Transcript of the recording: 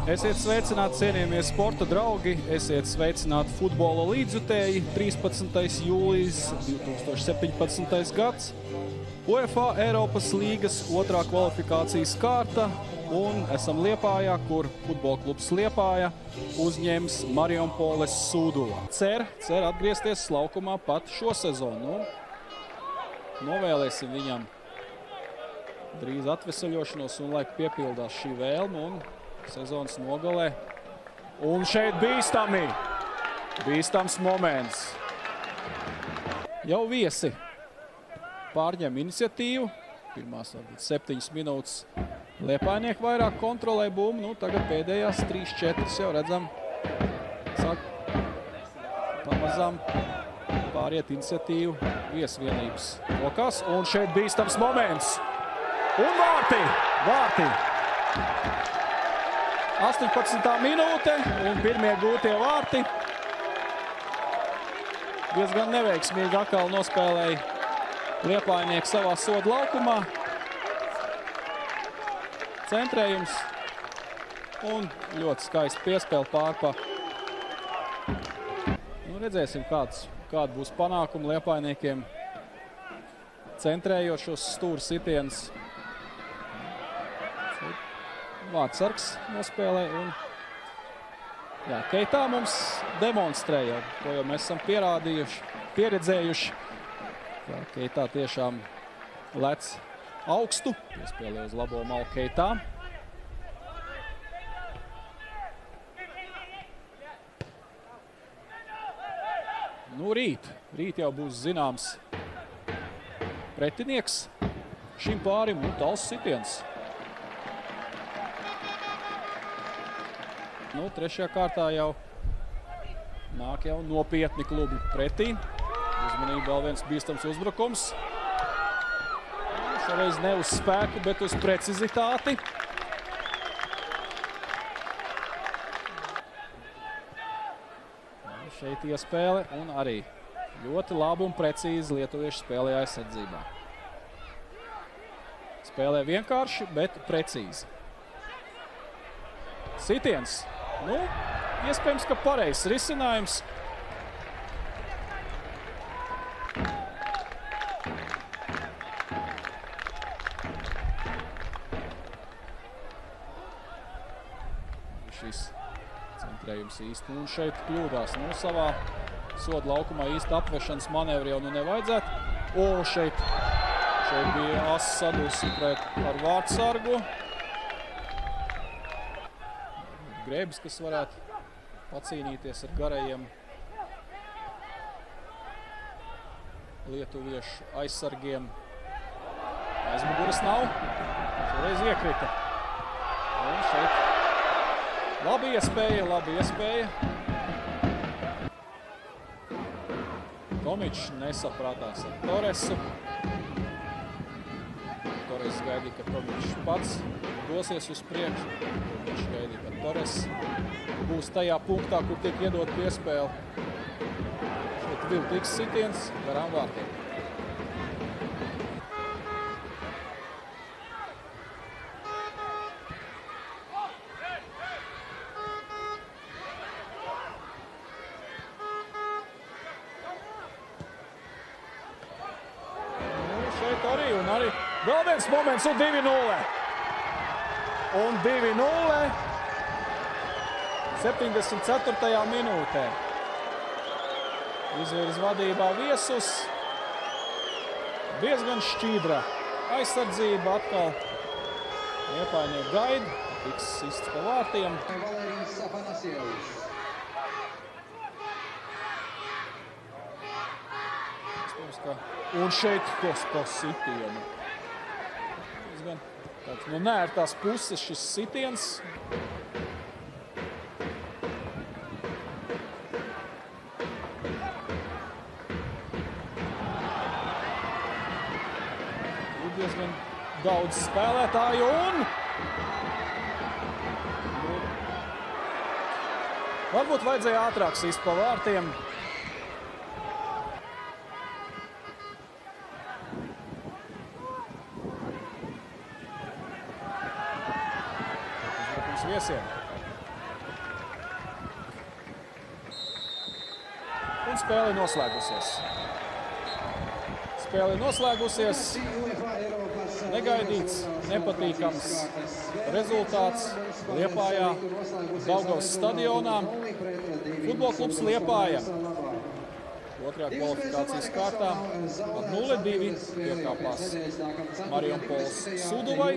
Esiet sveicināti, cienījamie sporta draugi, esiet sveicināti futbola līdzjutēji. 13. jūlijas 2017. gads. UEFA Eiropas līgas otrā kvalifikācijas kārta un esam Liepājā, kur futbola klubs Liepāja uzņems Marijampolės Sūduva. Cer atgriezties laukumā pat šo sezonu. Novēlēsim viņam drīz atvesaļošanos un laika piepildās šī vēlme un sezonas nogalē. Un šeit bīstams moments. Jau viesi pārņem iniciatīvu. Pirmās varbūt 7 minūtes liepājnieki vairāk kontrolē bumbu. Tagad pēdējās 3-4 jau redzam. Sāk pamazām pāriet iniciatīvu viesvienības rokās. Un šeit bīstams moments. Un vārti! 18. minūte un pirmie gūtie vārti. Diezgan neveiksmīgi atkal nospēlēja liepājnieki savā soda laukumā. Centrējums un ļoti skaisti piespēle pārpa. Redzēsim, kāda būs panākuma liepājniekiem centrējot šos stūra sitienus. Vārtsargs nospēlē un Keitā mums demonstrēja, ko jau mēs esam pieredzējuši. Keitā tiešām lec augstu, piespēlē uz labo malu Keitā. Rīt jau būs zināms pretinieks šim pārim un tāls sitiens. Trešajā kārtā jau nāk nopietni klubi pretī. Uzmanība vēl viens bīstams uzbrukums. Šoreiz ne uz spēku, bet uz precizitāti. Šeit iespēle un arī ļoti labi un precīzi lietuvieši spēlē aizsardzībā. Spēlē vienkārši, bet precīzi. Sitiens. Iespējams, ka pareizs risinājums. Šis centrējums īsti. Un šeit kļūdās. Savā soda laukumā īsti apvešanas manevri jau nevajadzētu. Šeit bija asa sadusme ar vārtsargu. Grēbis, kas varētu pacīnīties ar garajiem lietuviešu aizsargiem. Aizmuguras nav. Šoreiz iekrita. Un šeit labi iespēja. Tomičs nesaprātās ar Toresu. Torres gaidīja, ka Tomičs pats dosies uz priekšu. Viņš gaidīja, ka Torres būs tajā punktā, kur tiek iedot piespēle. Šeit viltīgs sitiens garām vārtiem. Šeit arī vēl viens moments un 2-0. Un 2-0 74. minūtē. Izvirs vadībā viesus. Diezgan šķīdra aizsardzība atkal. Liepājnieki gaida. Tiks sists pa vārtiem. Un šeit pa sitienu. Nē, ar tās puses šis sitiens. Ir diezgan daudz spēlētāju un varbūt vajadzēja ātrāk sist pa vārtiem. viesiem. Un spēle noslēgusies. Spēle noslēgusies. Negaidīts, nepatīkams rezultāts Liepājā, Daugavas stadionā. Futbola klubs Liepāja otrajā kvalifikācijas kārtā ar 0-2 piekāpās Marijampolles Sūduvai.